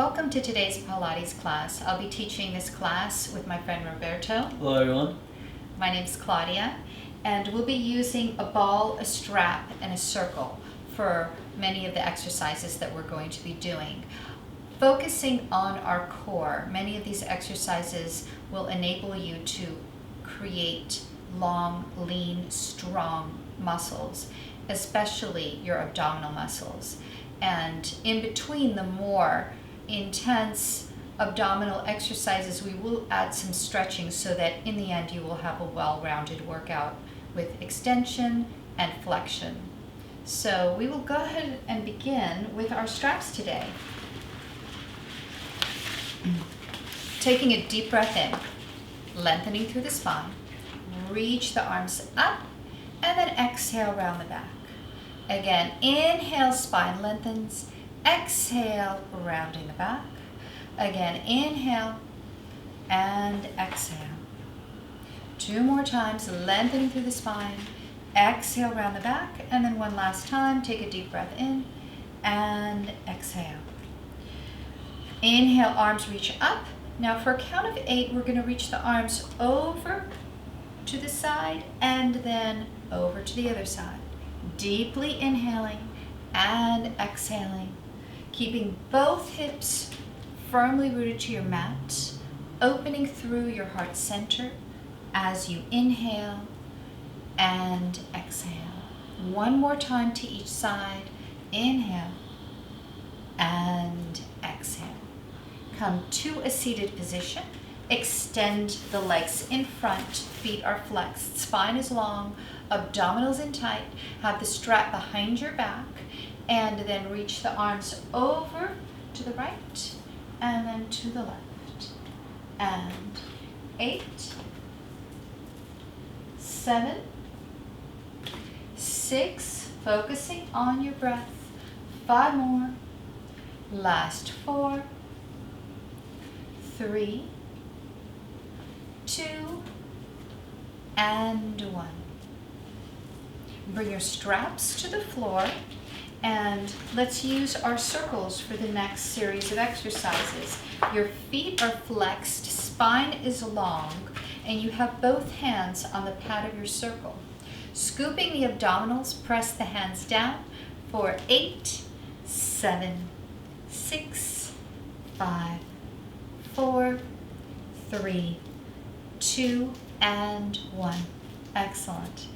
Welcome to today's Pilates class. I'll be teaching this class with my friend Roberto. Hello everyone. My name's Claudia, and we'll be using a ball, a strap, and a circle for many of the exercises that we're going to be doing. Focusing on our core, many of these exercises will enable you to create long, lean, strong muscles, especially your abdominal muscles. And in between the more intense abdominal exercises, we will add some stretching so that in the end you will have a well-rounded workout with extension and flexion. So we will go ahead and begin with our straps today. Taking a deep breath in, lengthening through the spine, reach the arms up, and then exhale around the back. Again, inhale, spine lengthens, exhale, rounding the back. Again, inhale and exhale. Two more times, lengthening through the spine, exhale, round the back, and then one last time, take a deep breath in and exhale. Inhale, arms reach up. Now for a count of 8, we're going to reach the arms over to the side and then over to the other side. Deeply inhaling and exhaling, keeping both hips firmly rooted to your mat, opening through your heart center as you inhale and exhale. One more time to each side. Inhale and exhale. Come to a seated position. Extend the legs in front, feet are flexed, spine is long, abdominals in tight. Have the strap behind your back, and then reach the arms over to the right and then to the left. And 8, 7, 6, focusing on your breath. 5 more. Last 4, 3, 2, and 1. Bring your straps to the floor, and let's use our circles for the next series of exercises. Your feet are flexed, spine is long, and you have both hands on the pad of your circle. Scooping the abdominals, press the hands down for 8, 7, 6, 5, 4, 3, 2, and 1. Excellent.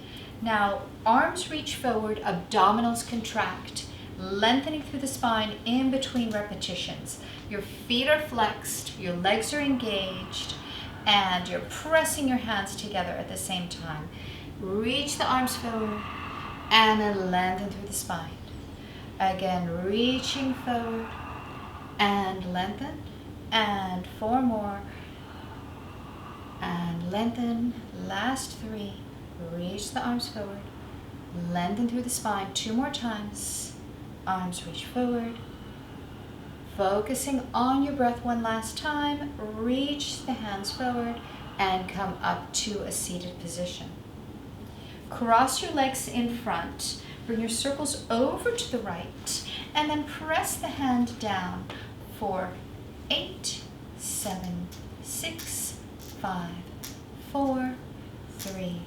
Now, arms reach forward, abdominals contract, lengthening through the spine in between repetitions. Your feet are flexed, your legs are engaged, and you're pressing your hands together at the same time. Reach the arms forward, and then lengthen through the spine. Again, reaching forward, and lengthen, and 4 more. And lengthen, last 3, reach the arms forward, lengthen through the spine 2 more times, arms reach forward, focusing on your breath one last time, reach the hands forward and come up to a seated position. Cross your legs in front, bring your circles over to the right, and then press the hand down for 8, 7, 6, 5, 4, 3,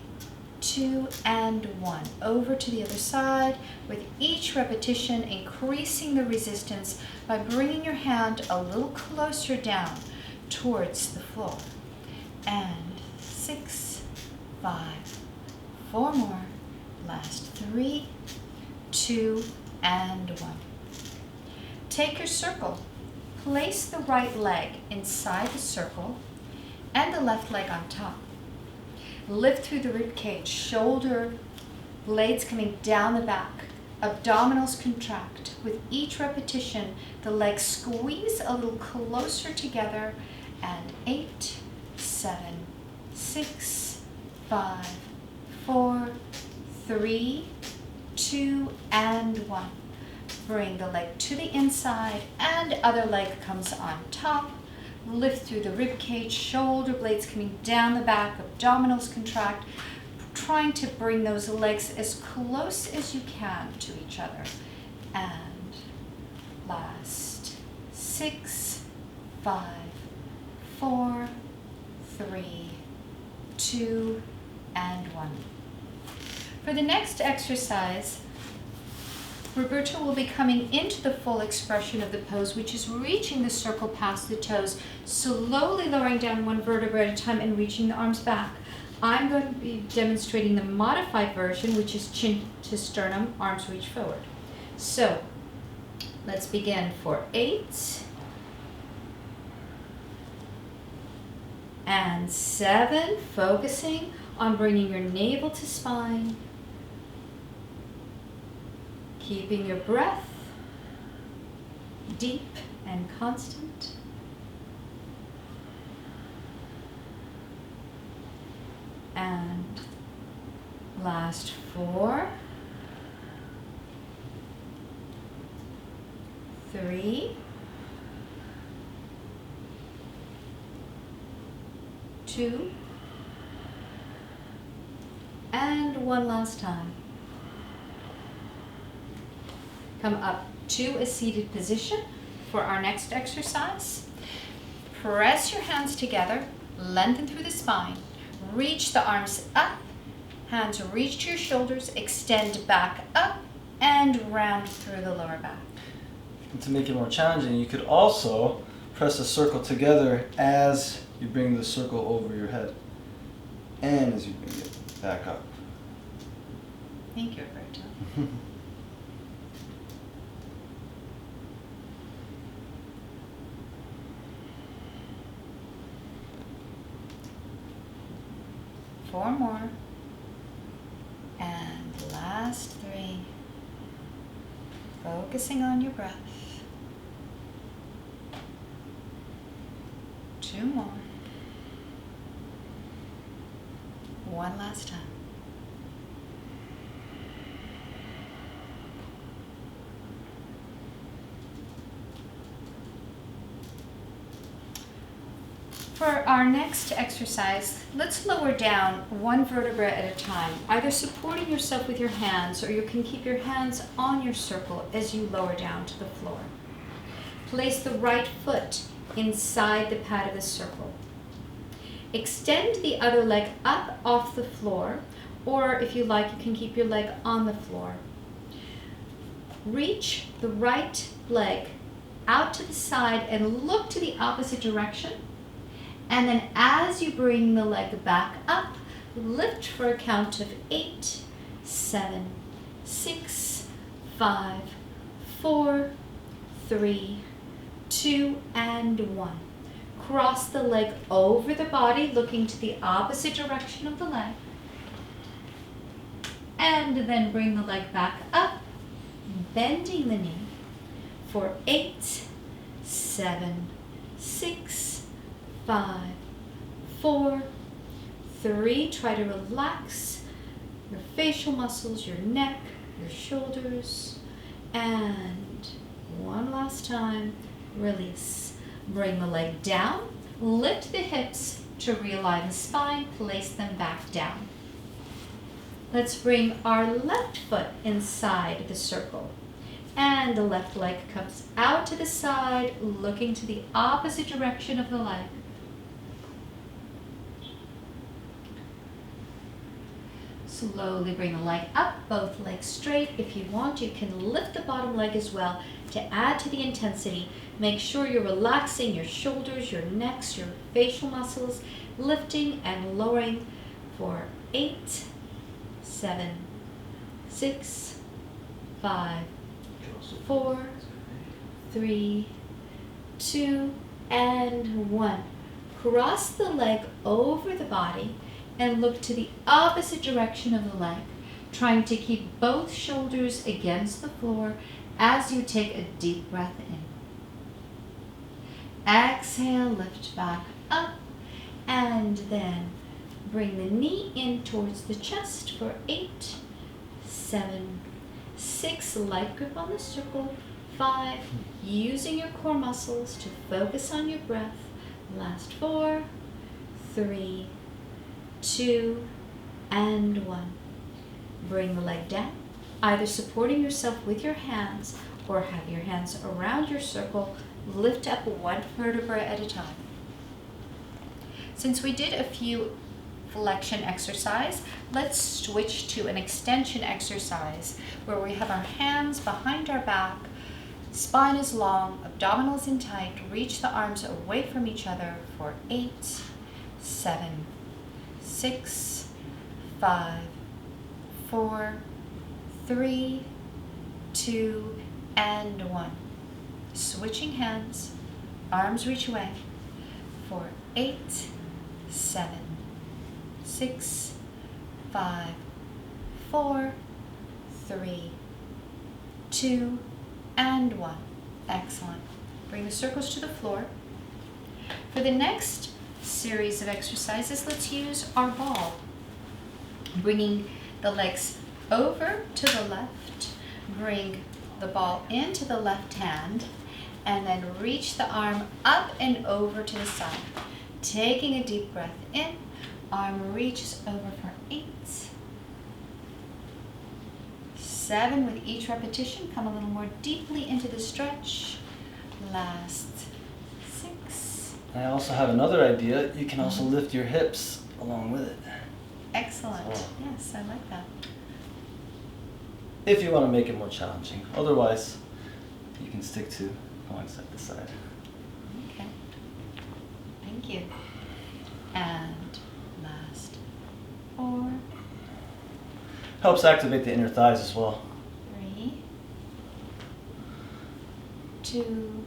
2, and 1. Over to the other side, with each repetition increasing the resistance by bringing your hand a little closer down towards the floor. And 6, 5, 4 more. Last 3, 2, and 1. Take your circle. Place the right leg inside the circle and the left leg on top. Lift through the rib cage, shoulder blades coming down the back, abdominals contract. With each repetition, the legs squeeze a little closer together, and 8, 7, 6, 5, 4, 3, 2, and 1. Bring the leg to the inside, and other leg comes on top. Lift through the rib cage, shoulder blades coming down the back, abdominals contract, trying to bring those legs as close as you can to each other. And last 6, 5, 4, 3, 2, and 1. For the next exercise, Roberto will be coming into the full expression of the pose, which is reaching the circle past the toes, slowly lowering down one vertebra at a time and reaching the arms back. I'm going to be demonstrating the modified version, which is chin to sternum, arms reach forward. So let's begin for 8 and 7, focusing on bringing your navel to spine, keeping your breath deep and constant. And last 4, 3, 2, and 1 last time. Come up to a seated position for our next exercise. Press your hands together, lengthen through the spine. Reach the arms up, hands reach to your shoulders, extend back up, and round through the lower back. And to make it more challenging, you could also press a circle together as you bring the circle over your head and as you bring it back up. Thank you, Roberto. 4 more, and last 3, focusing on your breath. 2 more, 1 last time. For our next exercise, let's lower down 1 vertebra at a time, either supporting yourself with your hands, or you can keep your hands on your circle as you lower down to the floor. Place the right foot inside the pad of the circle. Extend the other leg up off the floor, or if you like, you can keep your leg on the floor. Reach the right leg out to the side and look to the opposite direction. And then as you bring the leg back up, lift for a count of 8, 7, 6, 5, 4, 3, 2, and 1. Cross the leg over the body, looking to the opposite direction of the leg. And then bring the leg back up, bending the knee for 8, 7, 6, 5, 4, 3. Try to relax your facial muscles, your neck, your shoulders. And 1 last time, release. Bring the leg down, lift the hips to realign the spine, place them back down. Let's bring our left foot inside the circle. And the left leg comes out to the side, looking to the opposite direction of the leg. Slowly bring the leg up, both legs straight. If you want, you can lift the bottom leg as well to add to the intensity. Make sure you're relaxing your shoulders, your necks, your facial muscles, lifting and lowering for 8, 7, 6, 5, 4, 3, 2, and 1. Cross the leg over the body and look to the opposite direction of the leg, trying to keep both shoulders against the floor as you take a deep breath in. Exhale, lift back up, and then bring the knee in towards the chest for 8, 7, 6, light grip on the circle, 5, using your core muscles to focus on your breath, last 4, 3, 2, and 1. Bring the leg down, either supporting yourself with your hands or have your hands around your circle. Lift up one vertebra at a time. Since we did a few flexion exercise, let's switch to an extension exercise where we have our hands behind our back, spine is long, abdominals in tight, reach the arms away from each other for 8, 7, 6, 5, 4, 3, 2, and 1. Switching hands, arms reach away for 8, 7, 6, 5, 4, 3, 2, and 1. Excellent. Bring the circles to the floor. For the next series of exercises, let's use our ball. Bringing the legs over to the left, bring the ball into the left hand, and then reach the arm up and over to the side. Taking a deep breath in, arm reaches over for 8, 7 with each repetition. Come a little more deeply into the stretch. Last 6. I also have another idea. You can also lift your hips along with it. Excellent. Yes, I like that. If you want to make it more challenging. Otherwise, you can stick to going side to side. Okay. Thank you. And last 4. Helps activate the inner thighs as well. 3, 2,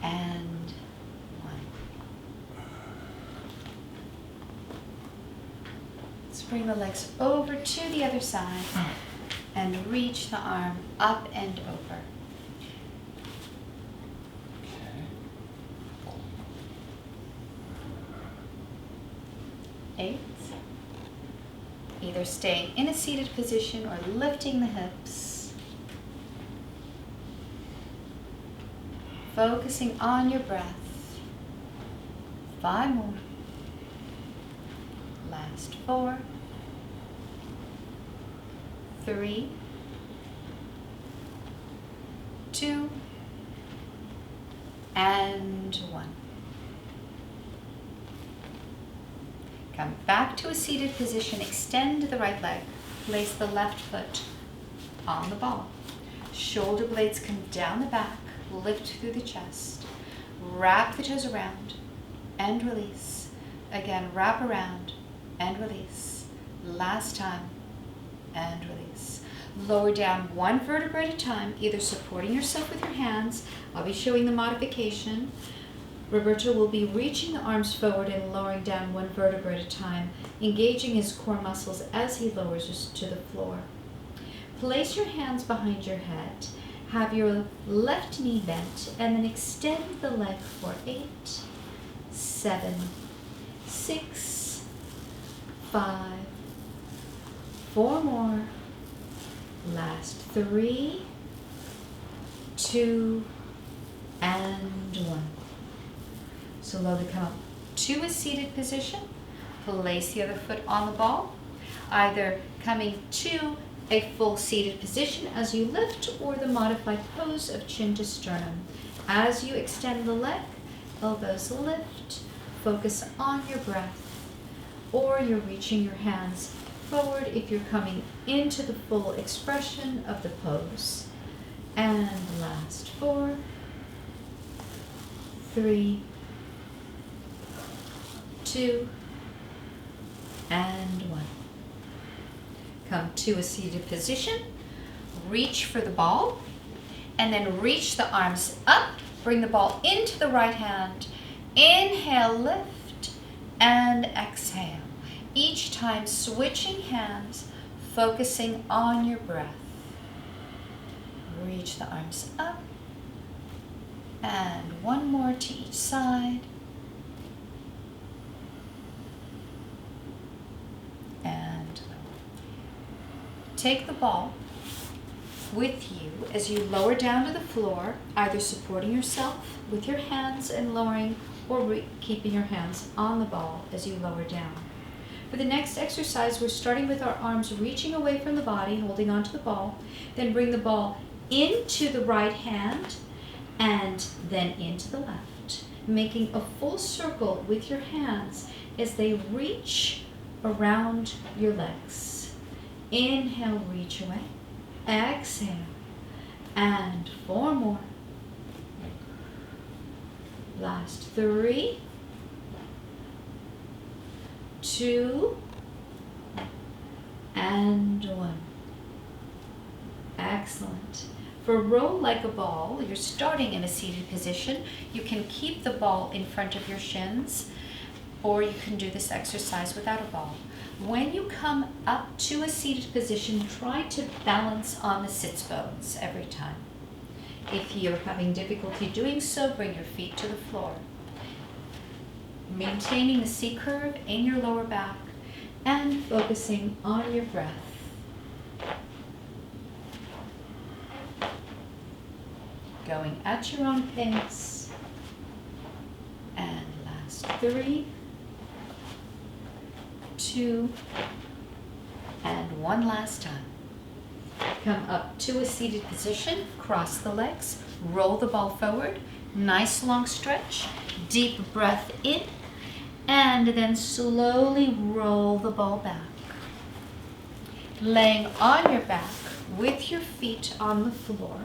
and 1. Let's bring the legs over to the other side and reach the arm up and over. 8. Either staying in a seated position or lifting the hips. Focusing on your breath. 5 more. Last 4. 3. 2. And 1. Come back to a seated position, extend the right leg, place the left foot on the ball. Shoulder blades come down the back, lift through the chest. Wrap the toes around and release. Again, wrap around and release. Last time and release. Lower down one vertebra at a time, either supporting yourself with your hands. I'll be showing the modification. Roberto will be reaching the arms forward and lowering down one vertebra at a time, engaging his core muscles as he lowers us to the floor. Place your hands behind your head. Have your left knee bent and then extend the leg for 8, 7, 6, 5, 4 more. Last 3, 2, and 1. Slowly come up to a seated position. Place the other foot on the ball, either coming to a full seated position as you lift or the modified pose of chin to sternum. As you extend the leg, elbows lift, focus on your breath, or you're reaching your hands forward if you're coming into the full expression of the pose. And last 4, 3, 2, and 1. Come to a seated position, reach for the ball, and then reach the arms up, bring the ball into the right hand, inhale, lift, and exhale. Each time switching hands, focusing on your breath. Reach the arms up, and one more to each side. And take the ball with you as you lower down to the floor, either supporting yourself with your hands and lowering, or keeping your hands on the ball as you lower down. For the next exercise, we're starting with our arms reaching away from the body, holding onto the ball. Then bring the ball into the right hand and then into the left, making a full circle with your hands as they reach around your legs. Inhale, reach away. Exhale. And 4 more. Last 3, 2, and 1. Excellent. For roll like a ball, you're starting in a seated position. You can keep the ball in front of your shins, or you can do this exercise without a ball. When you come up to a seated position, try to balance on the sits bones every time. If you're having difficulty doing so, bring your feet to the floor. Maintaining the C curve in your lower back and focusing on your breath. Going at your own pace. And last 3, 2, and 1 last time. Come up to a seated position, cross the legs, roll the ball forward, nice long stretch, deep breath in, and then slowly roll the ball back. Laying on your back with your feet on the floor,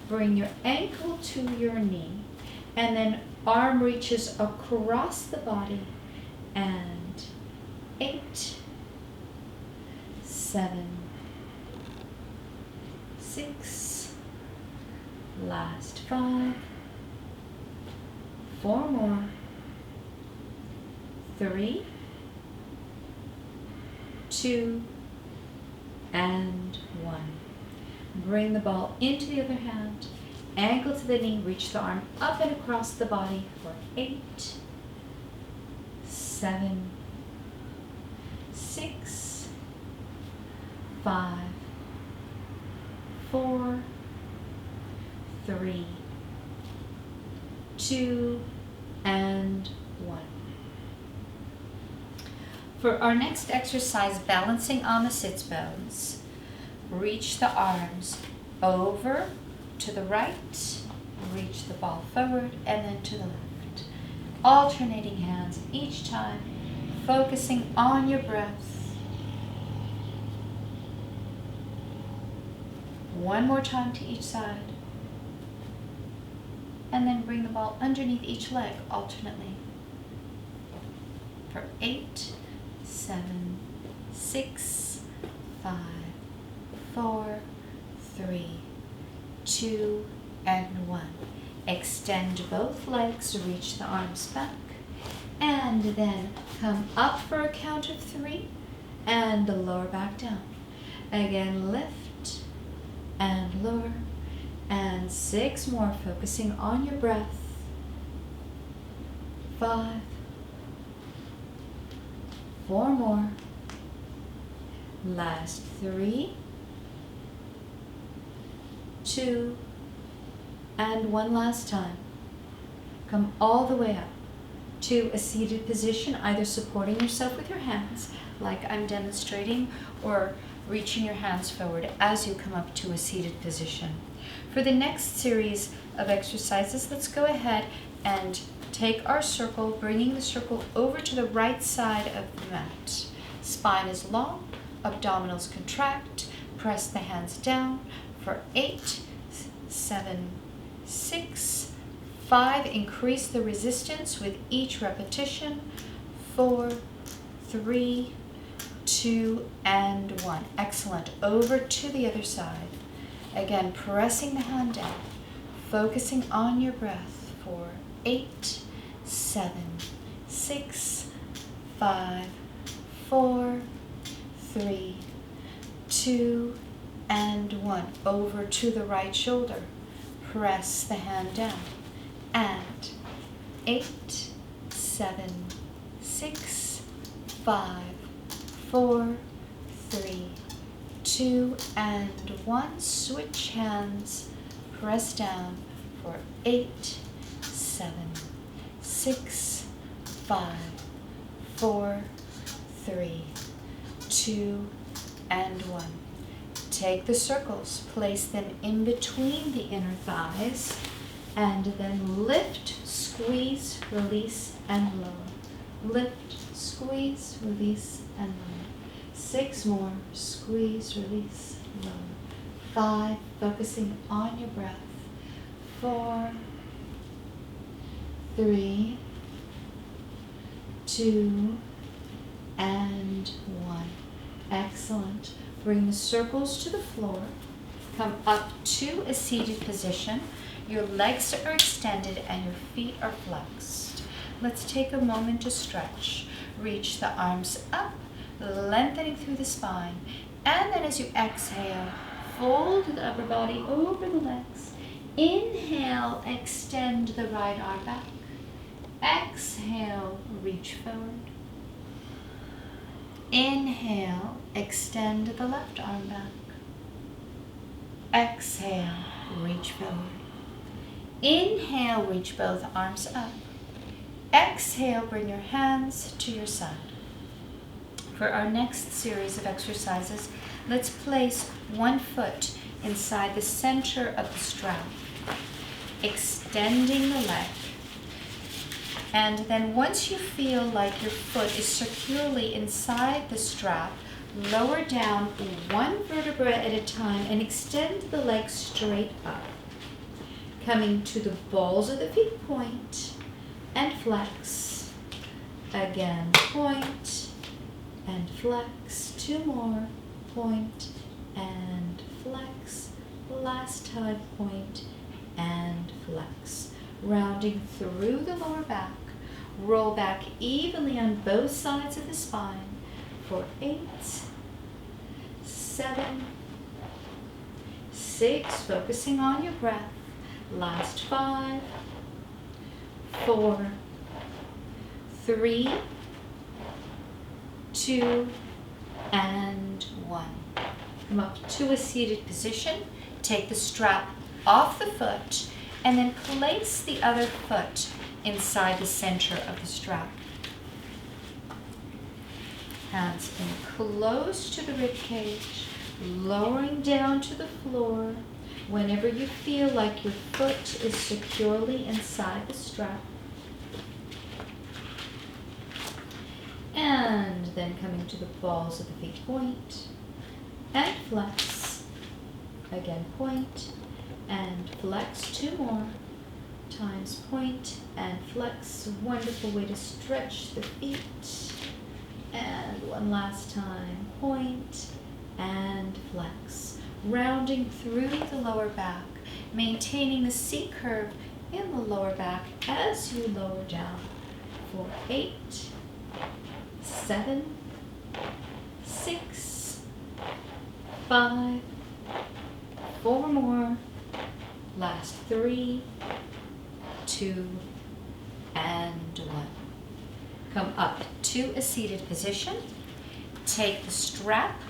bring your ankle to your knee, and then arm reaches across the body, and 8, 7, 6, last 5, 4 more, 3, 2, and 1. Bring the ball into the other hand, ankle to the knee, reach the arm up and across the body for 8, 7, 6, 5, 4, 3, 2, and 1. For our next exercise, balancing on the sits bones, reach the arms over to the right, reach the ball forward, and then to the left. Alternating hands each time, focusing on your breath. 1 more time to each side. And then bring the ball underneath each leg alternately. For 8, 7, 6, 5, 4, 3, 2, and 1. Extend both legs, reach the arms back, and then come up for a count of 3, and lower back down. Again, lift and lower, and 6 more, focusing on your breath. 5, 4 more, last 3, 2, and 1 last time. Come all the way up to a seated position, either supporting yourself with your hands, like I'm demonstrating, or reaching your hands forward as you come up to a seated position. For the next series of exercises, let's go ahead and take our circle, bringing the circle over to the right side of the mat. Spine is long, abdominals contract, press the hands down for 8, 7, 6, 5, increase the resistance with each repetition, 4, 3, 2, and 1. Excellent. Over to the other side. Again, pressing the hand down, focusing on your breath for 8, 7, 6, 5, 4, 3, 2, and 1. Over to the right shoulder. Press the hand down. And 8, 7, 6, 5, 4, 3, 2, and 1. Switch hands. Press down for 8, 7, 6, 5, 4, 3, 2, and 1. Take the circles, place them in between the inner thighs, and then lift, squeeze, release, and lower. Lift, squeeze, release, and lower. 6 more, squeeze, release, lower. 5, focusing on your breath. 4, 3, 2, and 1. Excellent. Bring the circles to the floor. Come up to a seated position. Your legs are extended and your feet are flexed. Let's take a moment to stretch. Reach the arms up, lengthening through the spine. And then as you exhale, fold the upper body over the legs. Inhale, extend the right arm back. Exhale, reach forward. Inhale, extend the left arm back. Exhale, reach forward. Inhale, reach both arms up. Exhale, bring your hands to your side. For our next series of exercises, let's place one foot inside the center of the strap, extending the leg. And then once you feel like your foot is securely inside the strap, lower down one vertebra at a time and extend the leg straight up. Coming to the balls of the feet, point and flex. Again, point and flex. 2 more, point and flex. Last time, point and flex. Rounding through the lower back. Roll back evenly on both sides of the spine for 8, 7, 6, focusing on your breath. Last 5, 4, 3, 2, and 1. Come up to a seated position. Take the strap off the foot and then place the other foot inside the center of the strap. Hands in close to the rib cage, lowering down to the floor whenever you feel like your foot is securely inside the strap. And then coming to the balls of the feet, point and flex. Again, point and flex. 2 more times, point and flex. Wonderful way to stretch the feet. And one last time, point and flex. Rounding through the lower back, maintaining the C curve in the lower back as you lower down for 8, 7, 6, 5, 4 more. Last 3, 2, and 1. Come up to a seated position. Take the strap,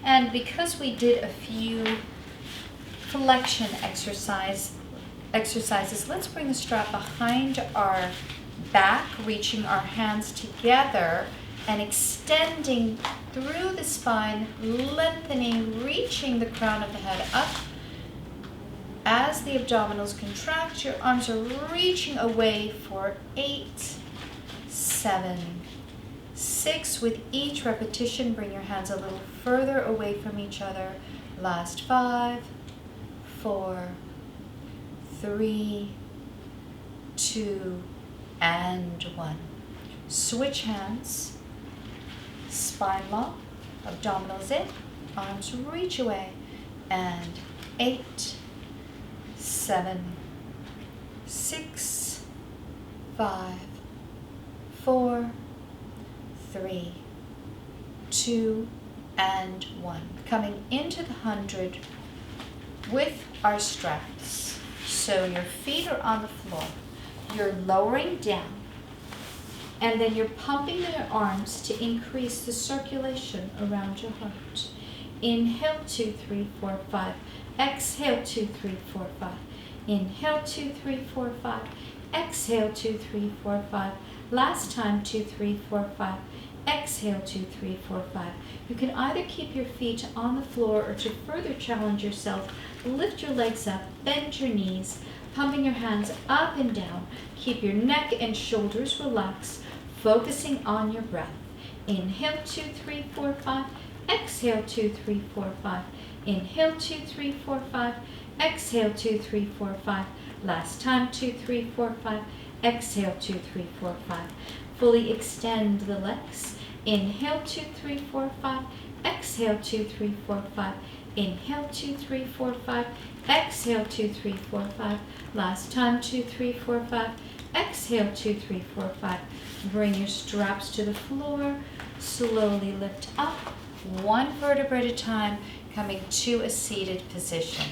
and because we did a few flexion exercises, let's bring the strap behind our back, reaching our hands together and extending through the spine, lengthening, reaching the crown of the head up. As the abdominals contract, your arms are reaching away for 8, 7, 6. With each repetition, bring your hands a little further away from each other. Last 5, 4, 3, 2, and 1. Switch hands. Spine lock, abdominals in, arms reach away. And 8, 7, 6, 5, 4, 3, 2, and 1. Coming into the 100 with our straps. So your feet are on the floor. You're lowering down. And then you're pumping your arms to increase the circulation around your heart. Inhale, 2, 3, 4, 5. Exhale, 2, 3, 4, 5. Inhale, 2, 3, 4, 5. Exhale, 2, 3, 4, 5. Last time, 2, 3, 4, 5. Exhale, 2, 3, 4, 5. You can either keep your feet on the floor or to further challenge yourself, lift your legs up, bend your knees, pumping your hands up and down. Keep your neck and shoulders relaxed, focusing on your breath. Inhale, 2, 3, 4, 5. Exhale, 2, 3, 4, 5. Inhale, 2, 3, 4, 5. Exhale, 2, 3, 4, 5. Last time, 2, 3, 4, 5. Exhale, 2, 3, 4, 5. Fully extend the legs. Inhale, 2, 3, 4, 5. Exhale, 2, 3, 4, 5. Inhale, 2, 3, 4, 5. Exhale, 2, 3, 4, 5. Last time, 2, 3, 4, 5. Exhale, 2, 3, 4, 5. Bring your straps to the floor. Slowly lift up, one vertebra at a time, coming to a seated position.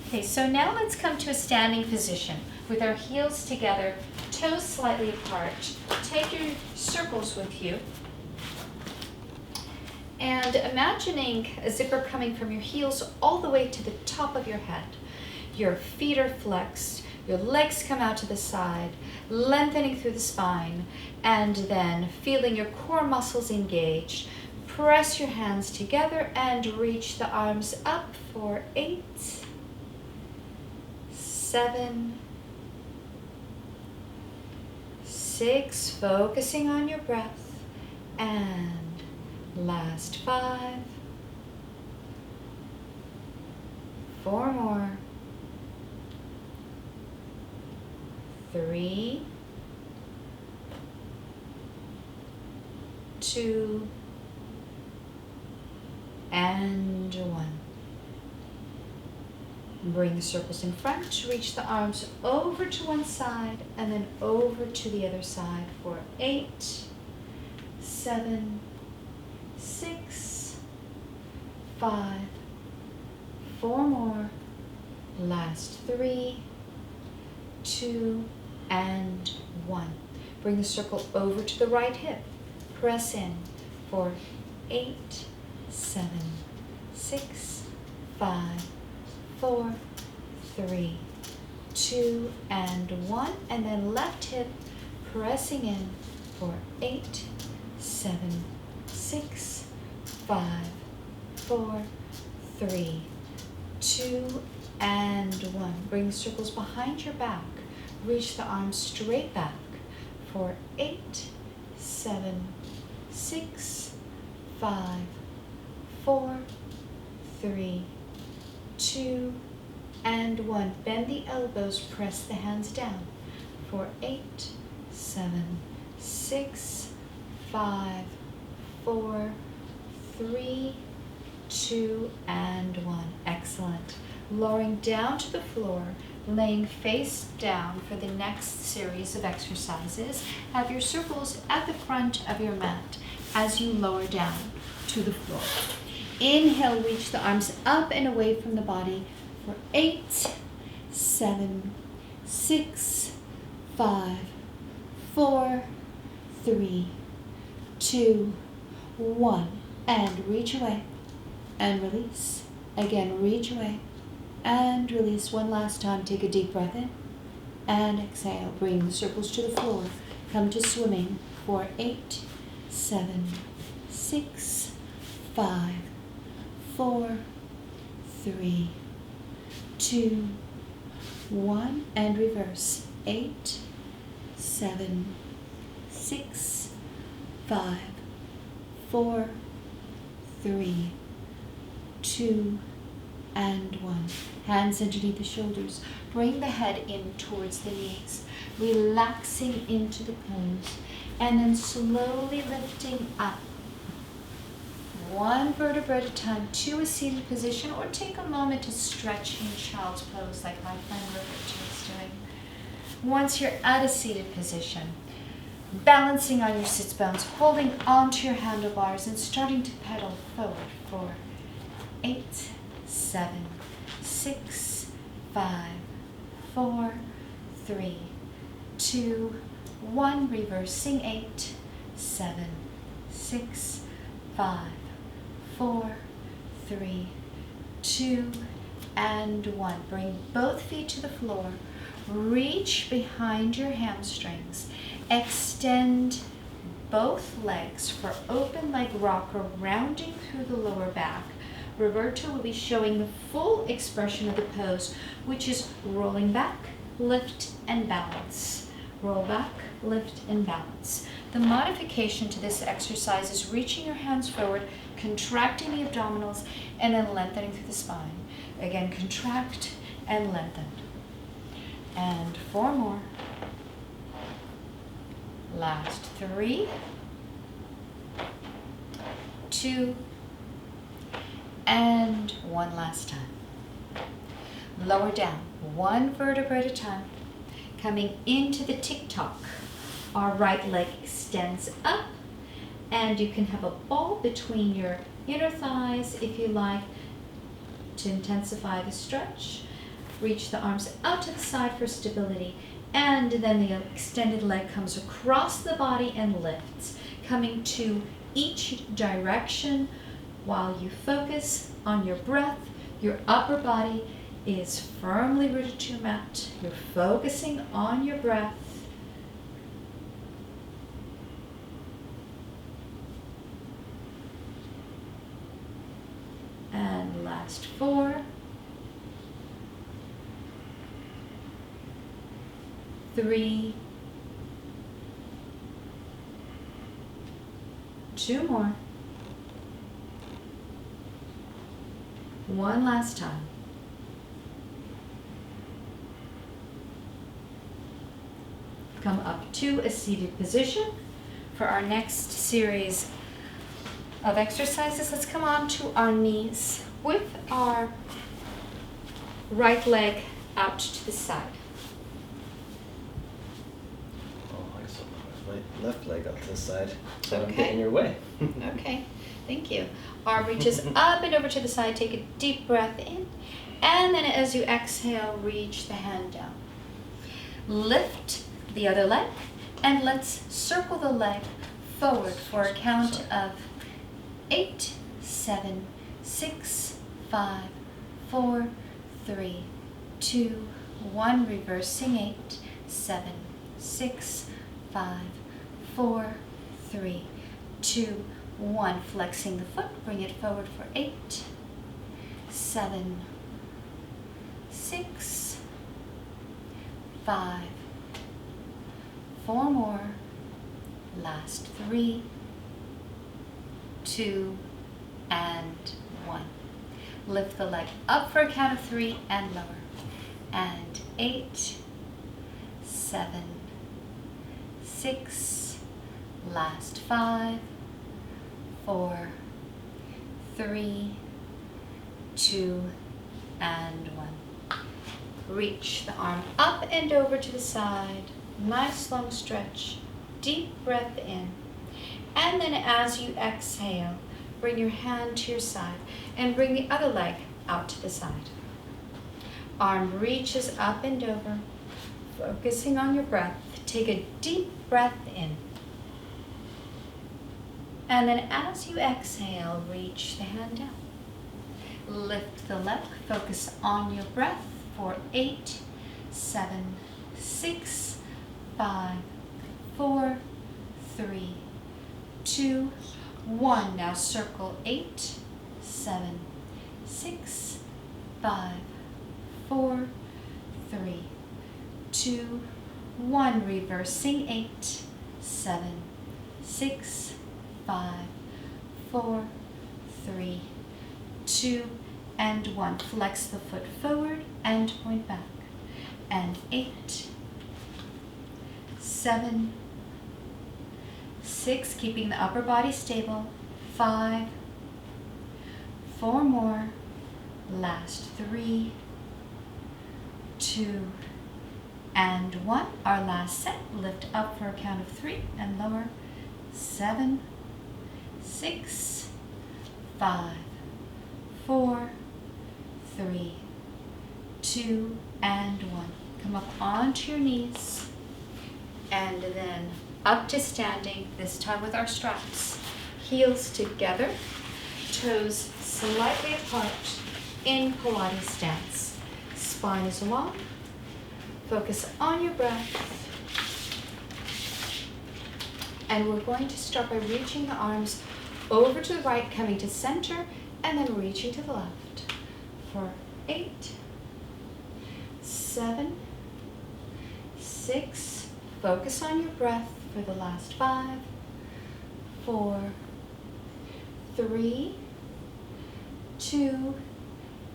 Okay, so now let's come to a standing position with our heels together, toes slightly apart. Take your circles with you. And imagining a zipper coming from your heels all the way to the top of your head. Your feet are flexed, your legs come out to the side, lengthening through the spine, and then feeling your core muscles engaged. Press your hands together and reach the arms up for 8, 7, 6, focusing on your breath, and last 5, 4 more, 3, 2, and 1. Bring the circles in front, reach the arms over to one side and then over to the other side for 8, 7, 6, 5, 4 more, last 3, 2, and 1. Bring the circle over to the right hip. Press in for 8, 7, 6, 5, 4, 3, 2, and 1. And then left hip pressing in for 8, 7, 6, 5, 4, 3, 2, and 1. Bring the circles behind your back. Reach the arms straight back for 8, 7, 6, 5, 4, 3, 2, and 1. Bend the elbows, press the hands down for 8, 7, 6, 5, 4, 3, 2, and 1. Excellent. Lowering down to the floor, laying face down for the next series of exercises. Have your circles at the front of your mat as you lower down to the floor. Inhale, reach the arms up and away from the body for 8, 7, 6, 5, 4, 3, 2, 1. And reach away and release. Again, reach away and release. One last time. Take a deep breath in and exhale. Bring the circles to the floor. Come to swimming for 8, 7, 6, 5, 4, 3, 2, 1, and reverse. 8, 7, 6, 5, 4, 3, 2, and 1. Hands underneath the shoulders. Bring the head in towards the knees, relaxing into the pose, and then slowly lifting up. One vertebra at a time to a seated position, or take a moment to stretch in child's pose like my friend Roberta is doing. Once you're at a seated position, balancing on your sits bones, holding onto your handlebars and starting to pedal forward for 8, 7, 6, 5, 4, 3, 2, 1. Reversing 8, 7, 6, 5, 4, 3, 2, and 1. Bring both feet to the floor. reach behind your hamstrings. Extend both legs for open leg rocker, rounding through the lower back. Roberto will be showing the full expression of the pose, which is rolling back, lift, and balance. Roll back, lift, and balance. The modification to this exercise is reaching your hands forward, contracting the abdominals, and then lengthening through the spine. Again, contract and lengthen. And 4 more. Last 3, 2, and 1 last time. Lower down, 1 vertebra at a time. Coming into the tick-tock. Our right leg extends up, and you can have a ball between your inner thighs if you like to intensify the stretch. Reach the arms out to the side for stability, and then the extended leg comes across the body and lifts, coming to each direction while you focus on your breath. Your upper body is firmly rooted to your mat. You're focusing on your breath. And last 4, 3, 2 more. 1 last time. Come up to a seated position. For our next series of exercises, let's come on to our knees with our right leg out to the side. Oh, I guess I'll put my left leg out to the side so I don't Okay. get in your way. Okay, thank you. Arm reaches up and over to the side. Take a deep breath in. And then as you exhale, reach the hand down. Lift the other leg, and let's circle the leg forward for a count of 8, 7, 6, 5, 4, 3, 2, 1. Reversing 8, 7, 6, 5, 4, 3, 2, 1. Flexing the foot, bring it forward for 8, 7, 6, 5, 4 more. Last 3, 2, and 1. Lift the leg up for a count of 3 and lower. And 8, 7, 6, last 5, 4, 3, 2, and 1. Reach the arm up and over to the side. Nice long stretch. Deep breath in. And then as you exhale, bring your hand to your side and bring the other leg out to the side. Arm reaches up and over, focusing on your breath. Take a deep breath in. And then as you exhale, reach the hand down. Lift the leg, focus on your breath for 8, 7, 6, 5, 4, 3, 2, 1. Now circle 8, 7, 6, 5, 4, 3, 2, 1. Reversing 8, 7, 6, 5, 4, 3, 2, and 1. Flex the foot forward and point back. And 8, 7, 6, keeping the upper body stable. 5, 4 more. Last 3, 2, and 1. Our last set. Lift up for a count of 3 and lower. 7, 6, 5, 4, 3, 2, and 1. Come up onto your knees and then up to standing, this time with our straps. Heels together, toes slightly apart in Pilates stance. Spine is long, Focus on your breath. And we're going to start by reaching the arms over to the right, coming to center, and then reaching to the left. For 8, 7, 6, focus on your breath for the last 5, 4, 3, 2,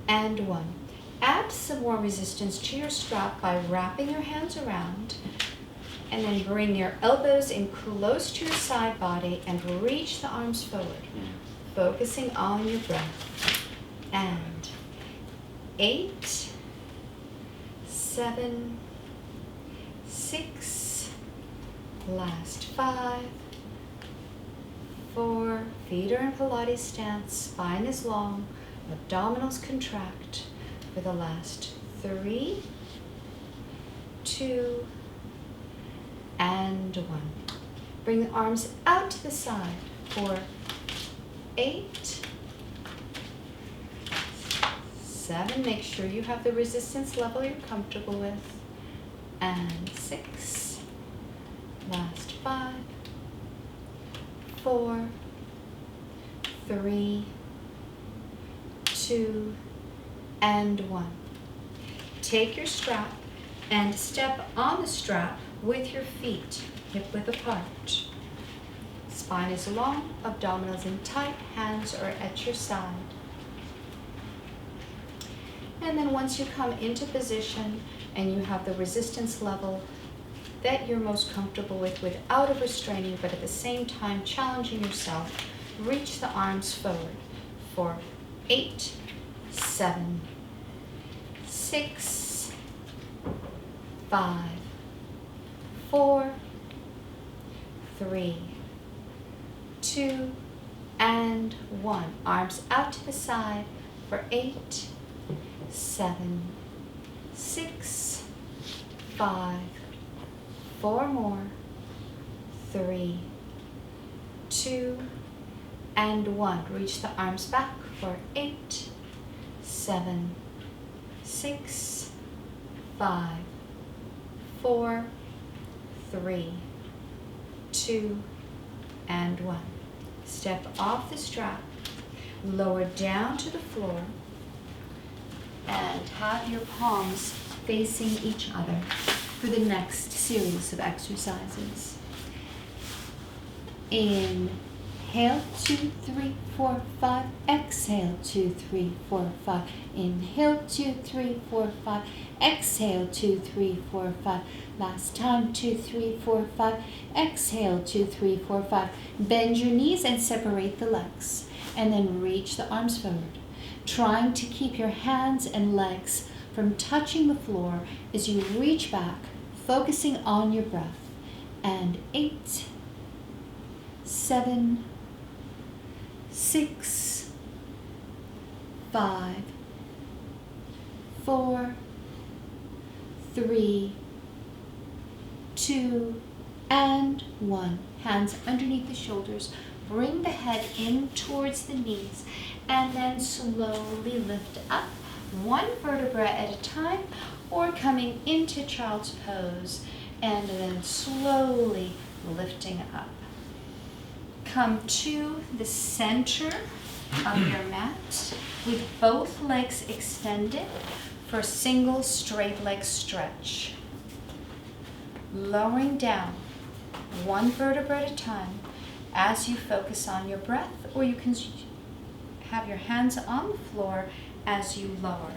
and 1. Add some more resistance to your strap by wrapping your hands around, and then bring your elbows in close to your side body and reach the arms forward, focusing on your breath. And 8, 7, 6, last 5, 4, feet are in Pilates stance, spine is long, abdominals contract for the last 3, 2, and 1. Bring the arms out to the side for 8, 7, make sure you have the resistance level you're comfortable with, and 6, last 5, 4, 3, 2, and 1. Take your strap and step on the strap with your feet hip width apart. Spine is long, abdominals in tight, hands are at your side. And then once you come into position and you have the resistance level that you're most comfortable with without overstraining, but at the same time challenging yourself, reach the arms forward for 8, 7, 6, 5, 4, 3, 2, and 1. Arms out to the side for 8, 7, 6, 5, 4 more, 3, 2, and 1. Reach the arms back for 8, 7, 6, 5, 4, 3, 2, and 1. Step off the strap, lower down to the floor, and have your palms facing each other for the next series of exercises. Inhale, 2, 3, 4, 5. Exhale, 2, 3, 4, 5. Inhale, 2, 3, 4, 5. Exhale, 2, 3, 4, 5. Last time, 2, 3, 4, 5. Exhale, 2, 3, 4, 5. Bend your knees and separate the legs. And then reach the arms forward, trying to keep your hands and legs from touching the floor as you reach back, focusing on your breath. And 8, 7, 6, 5, 4, 3, 2, and 1. Hands underneath the shoulders. Bring the head in towards the knees and then slowly lift up, one vertebra at a time, or coming into child's pose and then slowly lifting up. Come to the center of your mat with both legs extended for a single straight leg stretch. Lowering down one vertebra at a time as you focus on your breath, or you can have your hands on the floor as you lower.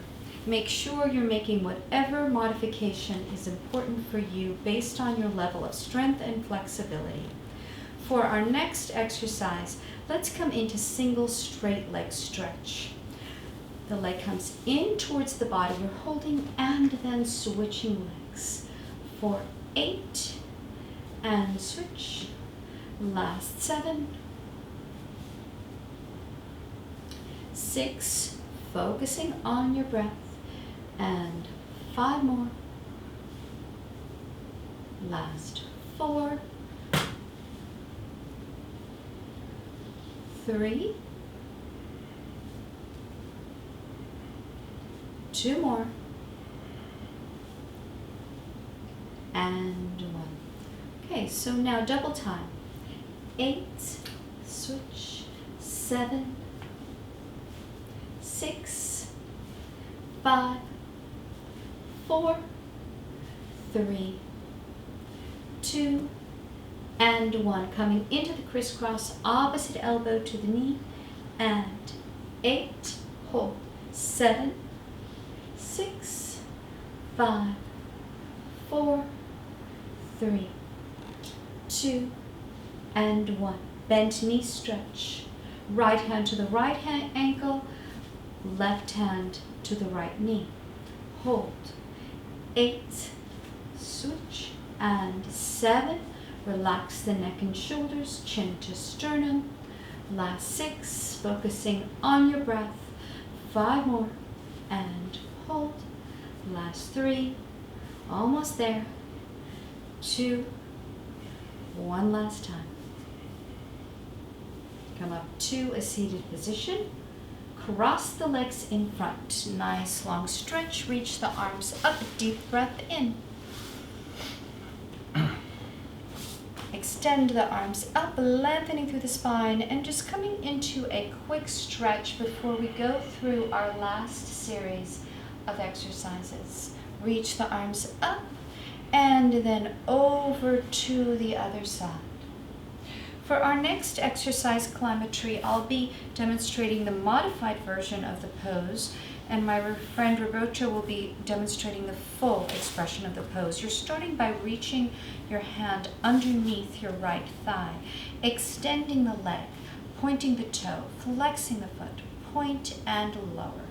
Make sure you're making whatever modification is important for you based on your level of strength and flexibility. For our next exercise, let's come into single straight leg stretch. The leg comes in towards the body, you're holding and then switching legs. For 8, and switch. Last 7, 6, focusing on your breath, and 5 more. Last 4, 3, 2 more, and 1. Okay, so now double time. 8, switch, 7, 6, 5, 4, 3, 2, and 1. Coming into the crisscross, opposite elbow to the knee, and 8, hold, 7, 6, 5, 4, 3, 2, and 1. Bent knee stretch. Right hand to the right hand ankle, left hand to the right knee. Hold. 8, switch, and 7. Relax the neck and shoulders, chin to sternum. Last 6, focusing on your breath. 5 more, and hold. Last 3, almost there. 2, 1 last time. Come up to a seated position. Cross the legs in front. Nice long stretch. Reach the arms up. Deep breath in. Extend the arms up, lengthening through the spine, and just coming into a quick stretch before we go through our last series of exercises. Reach the arms up and then over to the other side. For our next exercise, climb a tree, I'll be demonstrating the modified version of the pose, and my friend Roberto will be demonstrating the full expression of the pose. You're starting by reaching your hand underneath your right thigh, extending the leg, pointing the toe, flexing the foot, point and lower.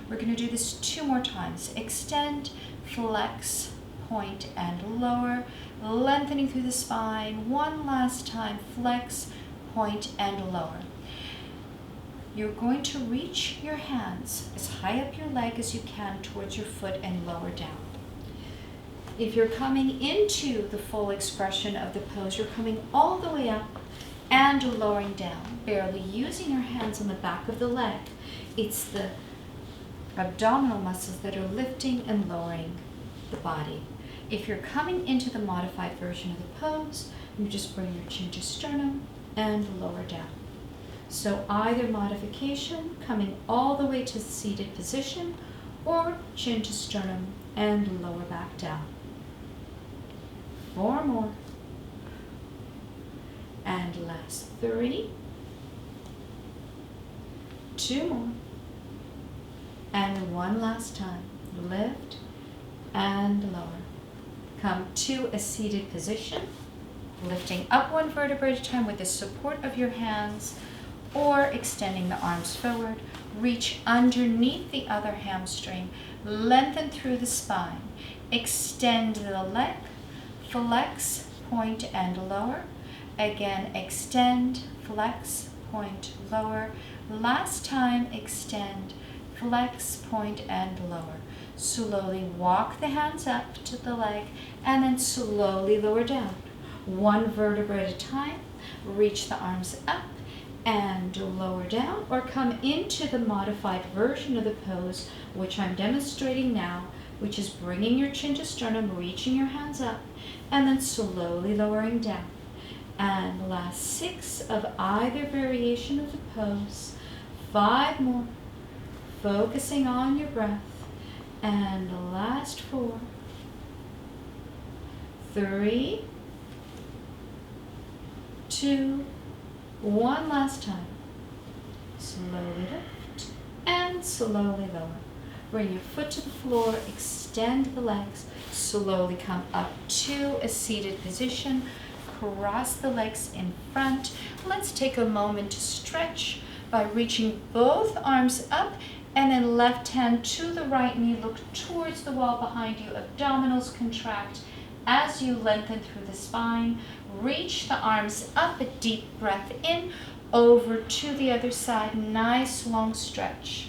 We're going to do this 2 more times. Extend, flex, point and lower, lengthening through the spine. 1 last time, flex, point and lower. You're going to reach your hands as high up your leg as you can towards your foot and lower down. If you're coming into the full expression of the pose, you're coming all the way up and lowering down, barely using your hands on the back of the leg. It's the abdominal muscles that are lifting and lowering the body. If you're coming into the modified version of the pose, you just bring your chin to sternum and lower down. So either modification, coming all the way to seated position, or chin to sternum and lower back down. 4 more. And last 3. 2 more. And 1 last time. Lift and lower. Come to a seated position, lifting up 1 vertebra at a time with the support of your hands, or extending the arms forward. Reach underneath the other hamstring, lengthen through the spine, extend the leg, flex, point and lower. Again, extend, flex, point, lower. Last time, extend, flex, point and lower. Slowly walk the hands up to the leg and then slowly lower down. 1 vertebra at a time. Reach the arms up and lower down, or come into the modified version of the pose, which I'm demonstrating now, which is bringing your chin to sternum, reaching your hands up, and then slowly lowering down. And last 6 of either variation of the pose. 5 more, focusing on your breath. And the last 4, 3, 2, 1 last time. Slowly lift and slowly lower. Bring your foot to the floor, extend the legs, slowly come up to a seated position, cross the legs in front. Let's take a moment to stretch by reaching both arms up, and then left hand to the right knee, look towards the wall behind you, abdominals contract as you lengthen through the spine. Reach the arms up, a deep breath in, over to the other side, nice long stretch.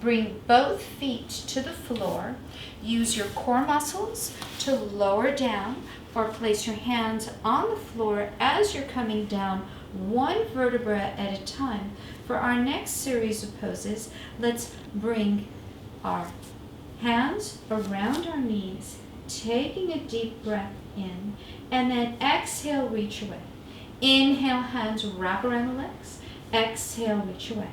Bring both feet to the floor. Use your core muscles to lower down, or place your hands on the floor as you're coming down 1 vertebra at a time. For our next series of poses, let's bring our hands around our knees, taking a deep breath in, and then exhale, reach away. Inhale, hands wrap around the legs. Exhale, reach away.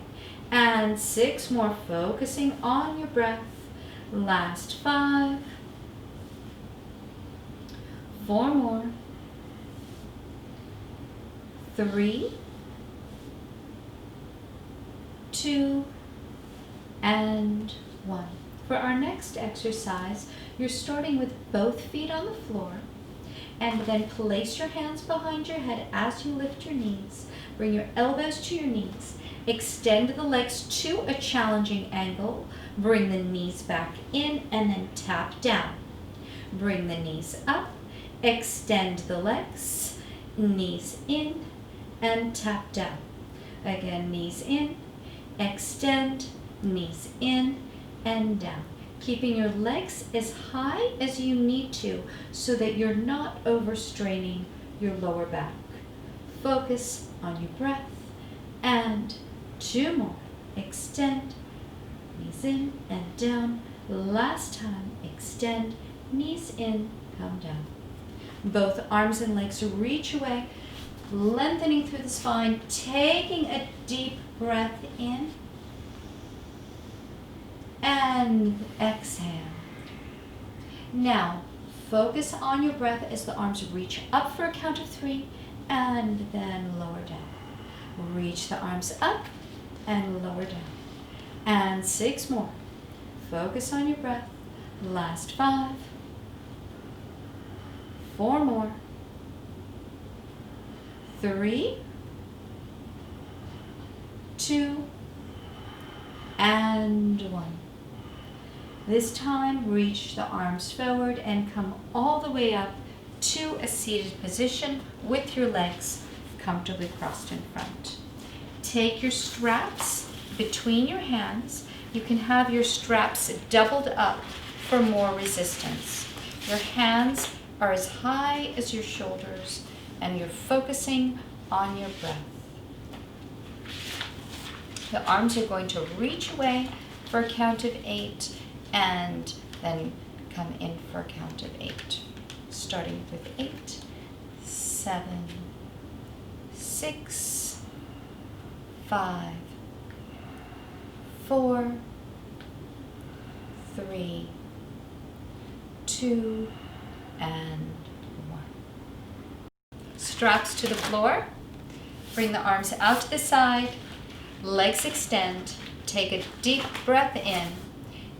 And 6 more, focusing on your breath. Last 5. 4 more. 3, 2, and 1. For our next exercise, you're starting with both feet on the floor, and then place your hands behind your head as you lift your knees. Bring your elbows to your knees. Extend the legs to a challenging angle. Bring the knees back in and then tap down. Bring the knees up. Extend the legs. Knees in and tap down. Again, knees in, extend, knees in and down. Keeping your legs as high as you need to so that you're not overstraining your lower back. Focus on your breath. And 2 more. Extend, knees in and down. Last time, extend, knees in, come down. Both arms and legs reach away, lengthening through the spine, taking a deep breath in and exhale. Now, focus on your breath as the arms reach up for a count of 3 and then lower down. Reach the arms up and lower down. And 6 more. Focus on your breath. Last 5. 4 more. 3, 2, and 1. This time, reach the arms forward and come all the way up to a seated position with your legs comfortably crossed in front. Take your straps between your hands. You can have your straps doubled up for more resistance. Your hands are as high as your shoulders, and you're focusing on your breath. The arms are going to reach away for a count of 8 and then come in for a count of 8. Starting with 8, 7, 6, 5, 4, 3, 2, and 1. Straps to the floor. Bring the arms out to the side. Legs extend. Take a deep breath in.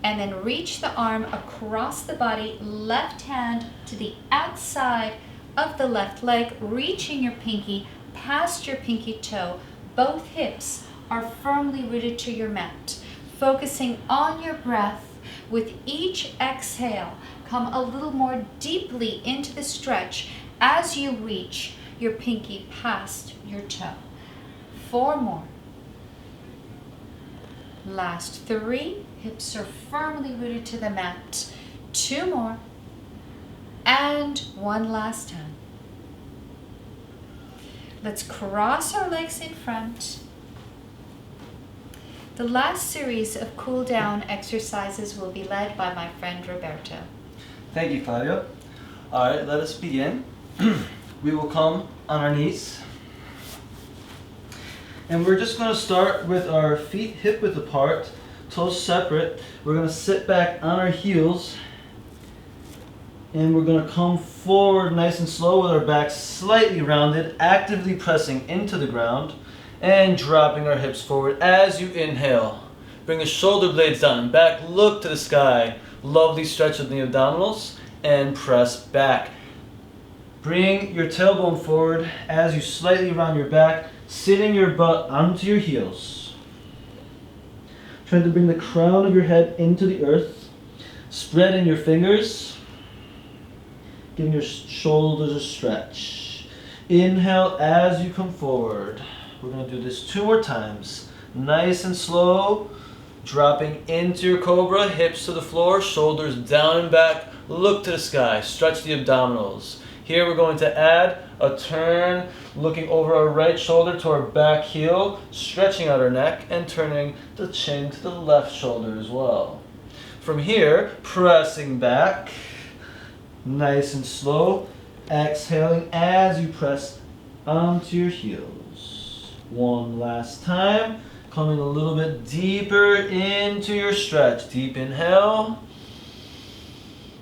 And then reach the arm across the body. Left hand to the outside of the left leg. Reaching your pinky past your pinky toe. Both hips are firmly rooted to your mat. Focusing on your breath. With each exhale, come a little more deeply into the stretch as you reach your pinky past your toe. 4 more. Last 3, hips are firmly rooted to the mat. 2 more. And 1 last time. Let's cross our legs in front. The last series of cool down exercises will be led by my friend Roberto. Thank you, Claudia. All right, let us begin. We will come on our knees. And we're just going to start with our feet hip width apart, toes separate. We're going to sit back on our heels. And we're going to come forward nice and slow with our back slightly rounded, actively pressing into the ground. And dropping our hips forward as you inhale. Bring the shoulder blades down and back. Look to the sky. Lovely stretch of the abdominals. And press back. Bring your tailbone forward as you slightly round your back. Sitting your butt onto your heels. Trying to bring the crown of your head into the earth. Spreading your fingers. Giving your shoulders a stretch. Inhale as you come forward. We're going to do this 2 more times. Nice and slow. Dropping into your cobra. Hips to the floor. Shoulders down and back. Look to the sky. Stretch the abdominals. Here we're going to add a turn. Looking over our right shoulder to our back heel. Stretching out our neck. And turning the chin to the left shoulder as well. From here, pressing back. Nice and slow, exhaling as you press onto your heels. One last time, coming a little bit deeper into your stretch. Deep inhale,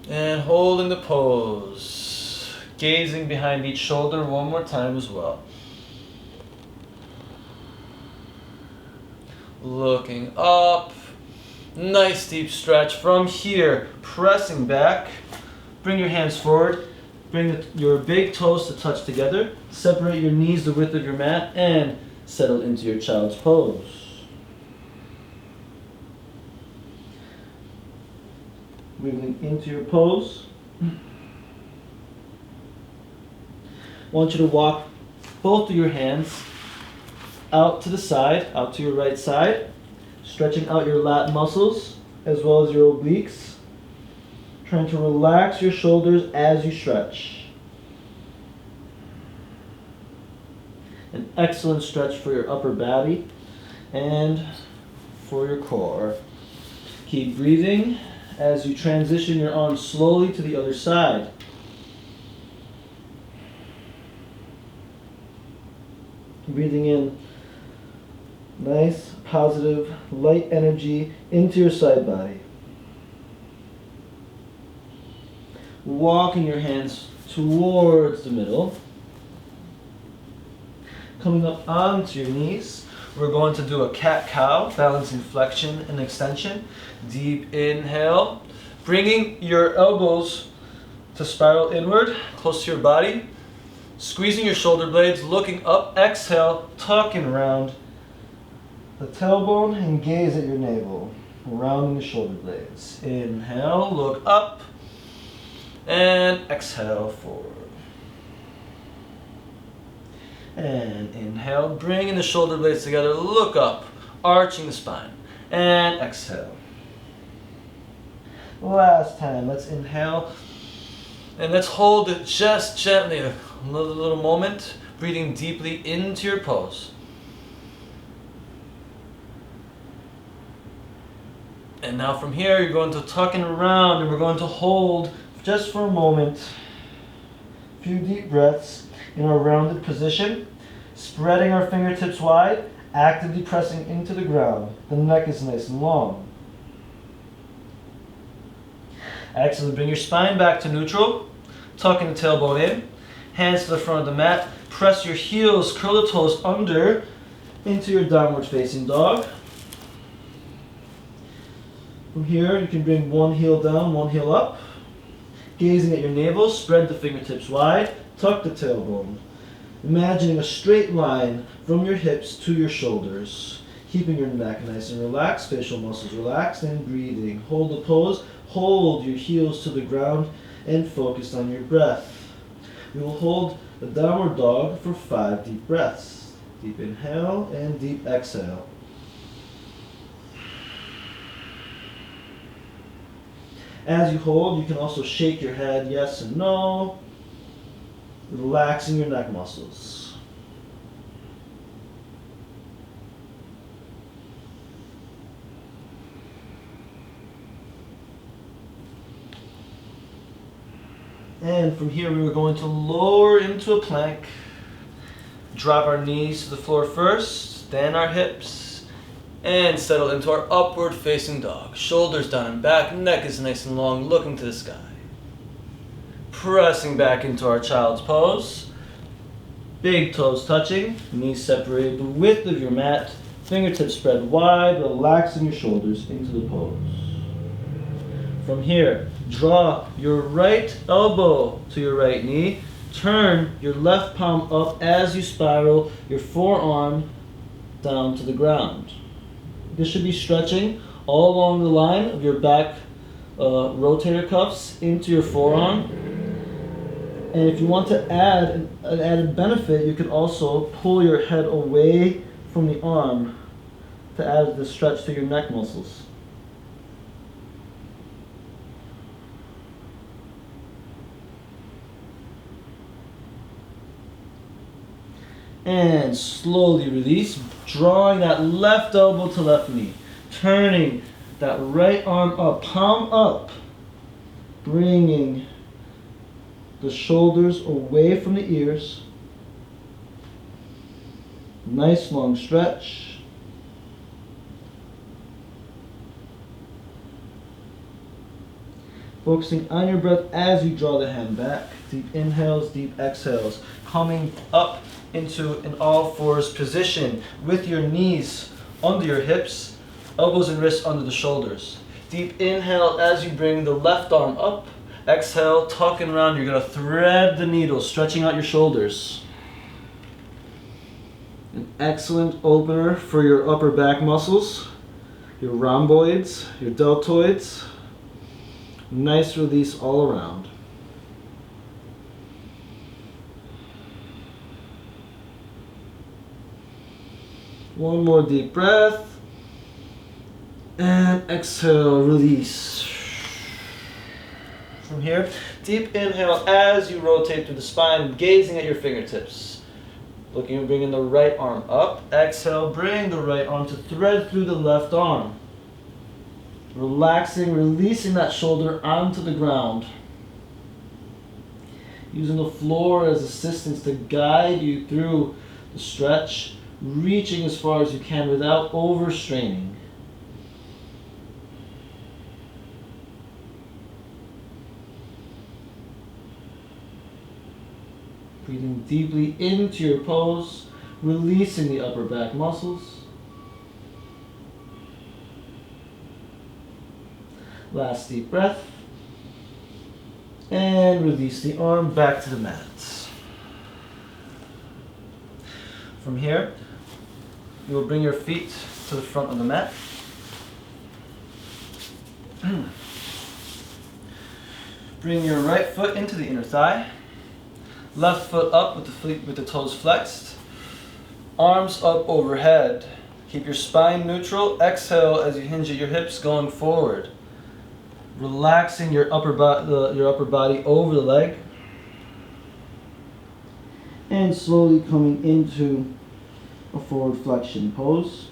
and holding the pose. Gazing behind each shoulder one more time as well. Looking up, nice deep stretch from here, pressing back. Bring your hands forward, bring your big toes to touch together, separate your knees the width of your mat, and settle into your child's pose. Moving into your pose. I want you to walk both of your hands out to the side, out to your right side, stretching out your lat muscles as well as your obliques. Trying to relax your shoulders as you stretch. An excellent stretch for your upper body and for your core. Keep breathing as you transition your arms slowly to the other side. Breathing in nice, positive, light energy into your side body. Walking your hands towards the middle. Coming up onto your knees, we're going to do a cat-cow, balancing flexion and extension. Deep inhale, bringing your elbows to spiral inward, close to your body. Squeezing your shoulder blades, looking up, exhale, tucking around the tailbone and gaze at your navel, rounding the shoulder blades. Inhale, look up, and exhale forward. And inhale, bringing the shoulder blades together, look up, arching the spine, and exhale. Last time, let's inhale, and let's hold it just gently, a little moment, breathing deeply into your pose. And now from here, you're going to tuck and around, and we're going to hold just for a moment. A few deep breaths in our rounded position, spreading our fingertips wide, actively pressing into the ground. The neck is nice and long. Excellent. Bring your spine back to neutral, tucking the tailbone in, hands to the front of the mat. Press your heels, curl the toes under into your downward facing dog. From here, you can bring one heel down, one heel up. Gazing at your navel, spread the fingertips wide, tuck the tailbone. Imagining a straight line from your hips to your shoulders. Keeping your neck nice and relaxed, facial muscles relaxed, and breathing. Hold the pose, hold your heels to the ground, and focus on your breath. We will hold the downward dog for 5 deep breaths. Deep inhale and deep exhale. As you hold, you can also shake your head yes and no, relaxing your neck muscles. And from here, we are going to lower into a plank, drop our knees to the floor first, then our hips, and settle into our upward facing dog. Shoulders down and back, neck is nice and long, looking to the sky. Pressing back into our child's pose. Big toes touching, knees separated the width of your mat, fingertips spread wide, relaxing your shoulders into the pose. From here, draw your right elbow to your right knee, turn your left palm up as you spiral your forearm down to the ground. This should be stretching all along the line of your back rotator cuffs into your forearm. And if you want to add an added benefit, you can also pull your head away from the arm to add the stretch to your neck muscles. And slowly release, drawing that left elbow to left knee, turning that right arm up, palm up, bringing the shoulders away from the ears. Nice long stretch. Focusing on your breath as you draw the hand back. Deep inhales, deep exhales. Coming up into an all fours position with your knees under your hips, elbows and wrists under the shoulders. Deep inhale as you bring the left arm up. Exhale, tucking around. You're going to thread the needle, stretching out your shoulders. An excellent opener for your upper back muscles, your rhomboids, your deltoids. Nice release all around. One more deep breath. And exhale, release. From here, deep inhale as you rotate through the spine, gazing at your fingertips. Looking at bringing the right arm up. Exhale, bring the right arm to thread through the left arm. Relaxing, releasing that shoulder onto the ground. Using the floor as assistance to guide you through the stretch, reaching as far as you can without overstraining. Breathing deeply into your pose, releasing the upper back muscles. Last deep breath. And release the arm back to the mat. From here, you will bring your feet to the front of the mat. Bring your right foot into the inner thigh. Left foot up with the toes flexed. Arms up overhead. Keep your spine neutral. Exhale as you hinge at your hips going forward. Relaxing your upper body over the leg. And slowly coming into a forward flexion pose.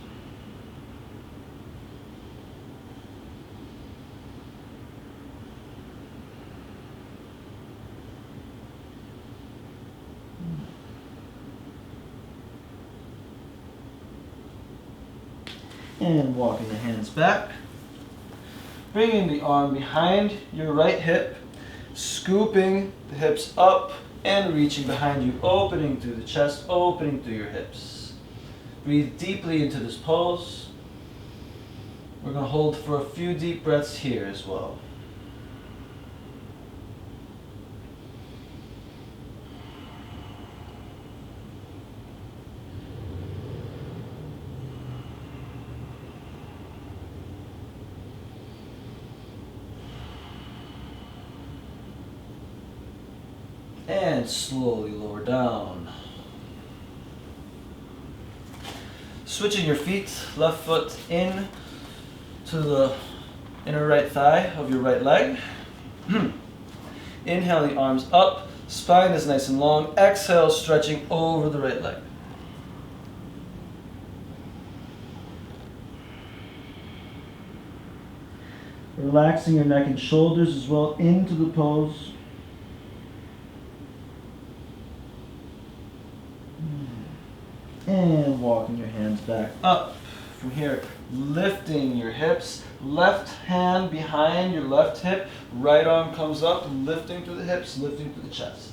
And walking the hands back. Bringing the arm behind your right hip. Scooping the hips up and reaching behind you. Opening through the chest, opening through your hips. Breathe deeply into this pose. We're going to hold for a few deep breaths here as well. And slowly lower down. Switching your feet, left foot in to the inner right thigh of your right leg. Inhale the arms up, spine is nice and long. Exhale, stretching over the right leg. Relaxing your neck and shoulders as well into the pose. And walking your hands back up. From here, lifting your hips, left hand behind your left hip, right arm comes up, lifting through the hips, lifting through the chest.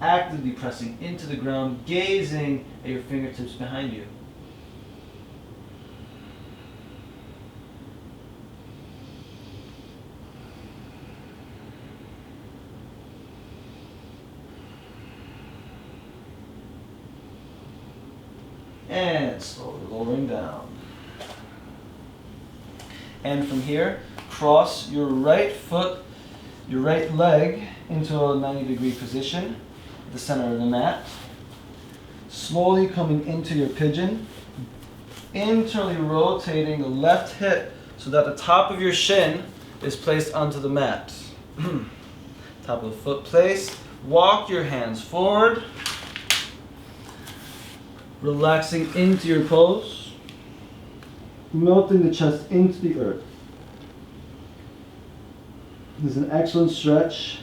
Actively pressing into the ground, gazing at your fingertips behind you. And slowly lowering down. And from here, cross your right foot, your right leg into a 90-degree position at the center of the mat. Slowly coming into your pigeon. Internally rotating the left hip so that the top of your shin is placed onto the mat. Top of the foot placed. Walk your hands forward. Relaxing into your pose, melting the chest into the earth. This is an excellent stretch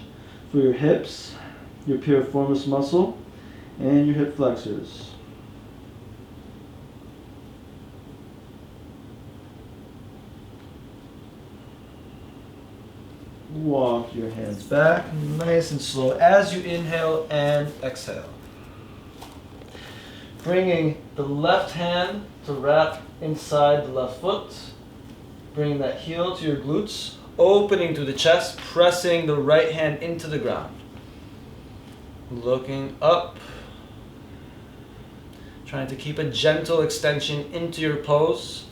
for your hips, your piriformis muscle, and your hip flexors. Walk your hands back nice and slow as you inhale and exhale. Bringing the left hand to wrap inside the left foot. Bringing that heel to your glutes. Opening to the chest, pressing the right hand into the ground. Looking up. Trying to keep a gentle extension into your pose.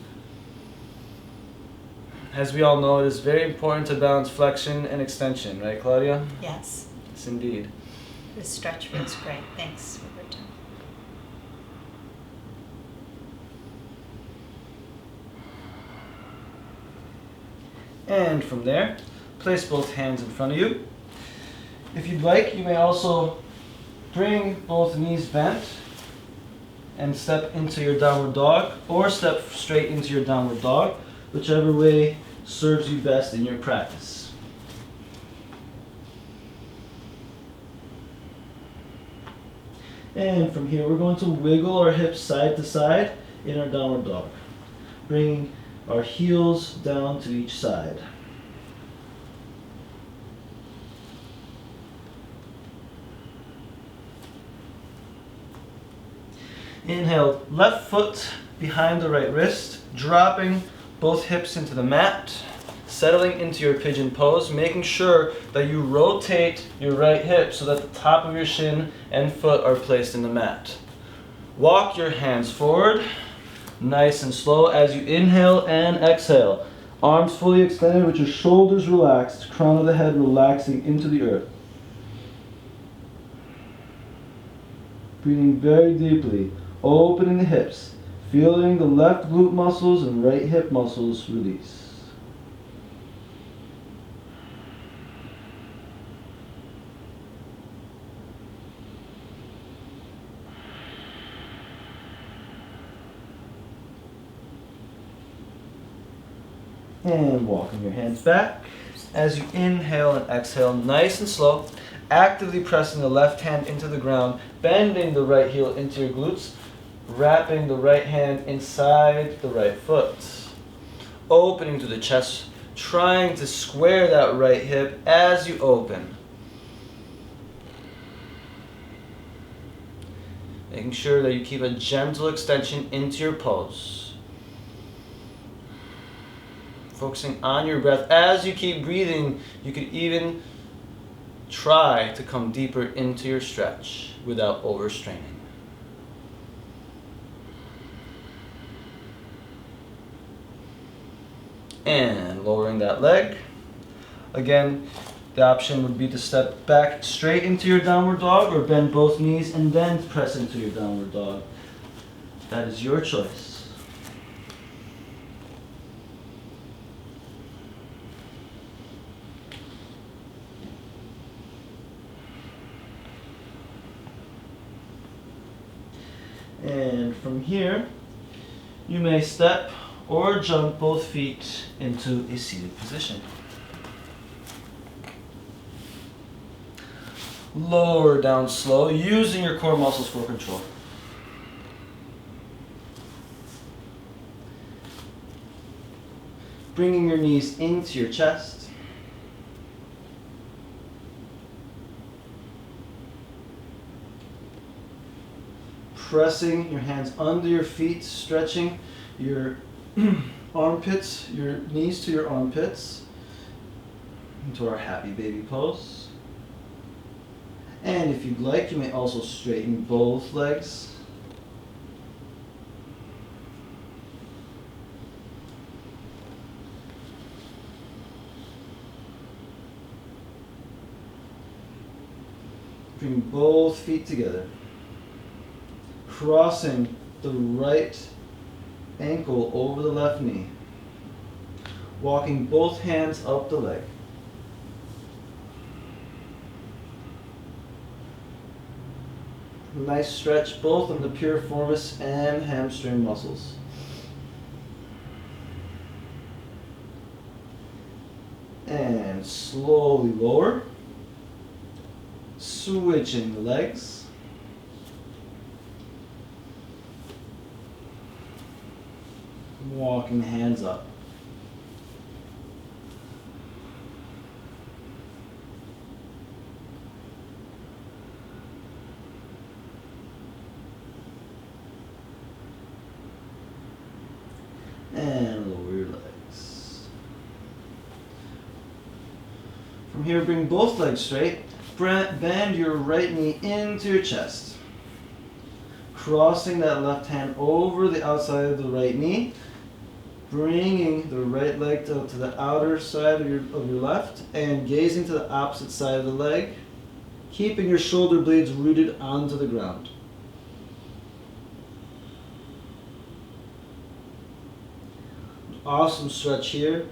As we all know, it is very important to balance flexion and extension, right, Claudia? Yes. Yes, indeed. This stretch feels great. Thanks, Roberto. And from there, place both hands in front of you. If you'd like, you may also bring both knees bent and step into your downward dog, or step straight into your downward dog, whichever way serves you best in your practice. And from here, we're going to wiggle our hips side to side in our downward dog, bringing our heels down to each side. Inhale, left foot behind the right wrist, dropping both hips into the mat, settling into your pigeon pose, making sure that you rotate your right hip so that the top of your shin and foot are placed in the mat. Walk your hands forward, nice and slow as you inhale and exhale. Arms fully extended with your shoulders relaxed, crown of the head relaxing into the earth. Breathing very deeply, opening the hips, feeling the left glute muscles and right hip muscles release. And walking your hands back as you inhale and exhale, nice and slow, actively pressing the left hand into the ground, bending the right heel into your glutes, wrapping the right hand inside the right foot, opening to the chest, trying to square that right hip as you open. Making sure that you keep a gentle extension into your pose. Focusing on your breath. As you keep breathing, you could even try to come deeper into your stretch without overstraining. And lowering that leg. Again, the option would be to step back straight into your downward dog, or bend both knees and then press into your downward dog. That is your choice. And from here, you may step or jump both feet into a seated position. Lower down slow, using your core muscles for control. Bringing your knees into your chest. Pressing your hands under your feet, stretching your armpits, your knees to your armpits, into our happy baby pose. And if you'd like, you may also straighten both legs. Bring both feet together. Crossing the right ankle over the left knee. Walking both hands up the leg. Nice stretch both on the piriformis and hamstring muscles. And slowly lower. Switching the legs. Walking the hands up. And lower your legs. From here, bring both legs straight. Bend your right knee into your chest. Crossing that left hand over the outside of the right knee. Bringing the right leg to the outer side of your left and gazing to the opposite side of the leg. Keeping your shoulder blades rooted onto the ground. Awesome stretch here.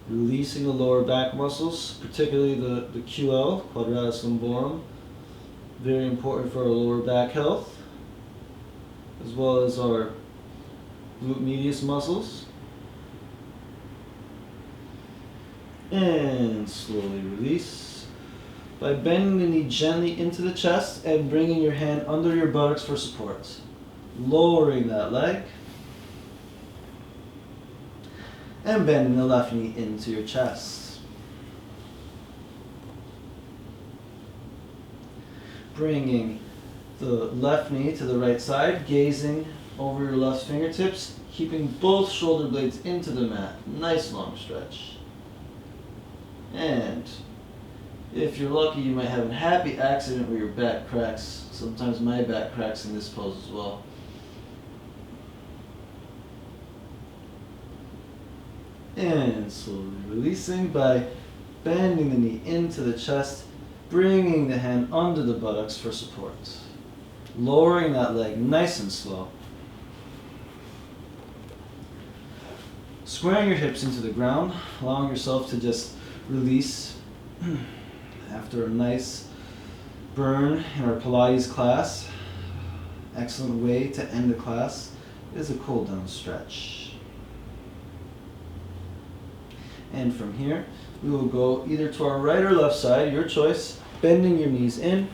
Releasing the lower back muscles, particularly the QL, quadratus lumborum. Very important for our lower back health, as well as our glute medius muscles. And slowly release by bending the knee gently into the chest and bringing your hand under your buttocks for support. Lowering that leg. And bending the left knee into your chest. Bringing the left knee to the right side, gazing over your left fingertips, keeping both shoulder blades into the mat. Nice long stretch. And if you're lucky, you might have a happy accident where your back cracks. Sometimes my back cracks in this pose as well. And slowly releasing by bending the knee into the chest, bringing the hand under the buttocks for support. Lowering that leg nice and slow. Squaring your hips into the ground, allowing yourself to just release after a nice burn in our Pilates class. Excellent way to end the class is a cool down stretch. And from here, we will go either to our right or left side, your choice, bending your knees in,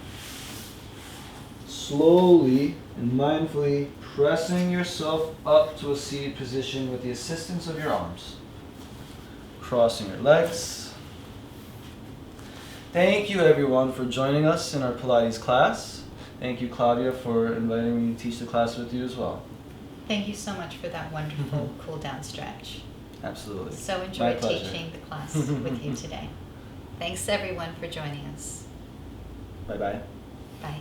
slowly and mindfully pressing yourself up to a seated position with the assistance of your arms. Crossing your legs. Thank you everyone for joining us in our Pilates class. Thank you, Claudia, for inviting me to teach the class with you as well. Thank you so much for that wonderful cool down stretch. Absolutely. So My enjoyed pleasure. teaching the class with you today. Thanks everyone for joining us. Bye-bye. Bye.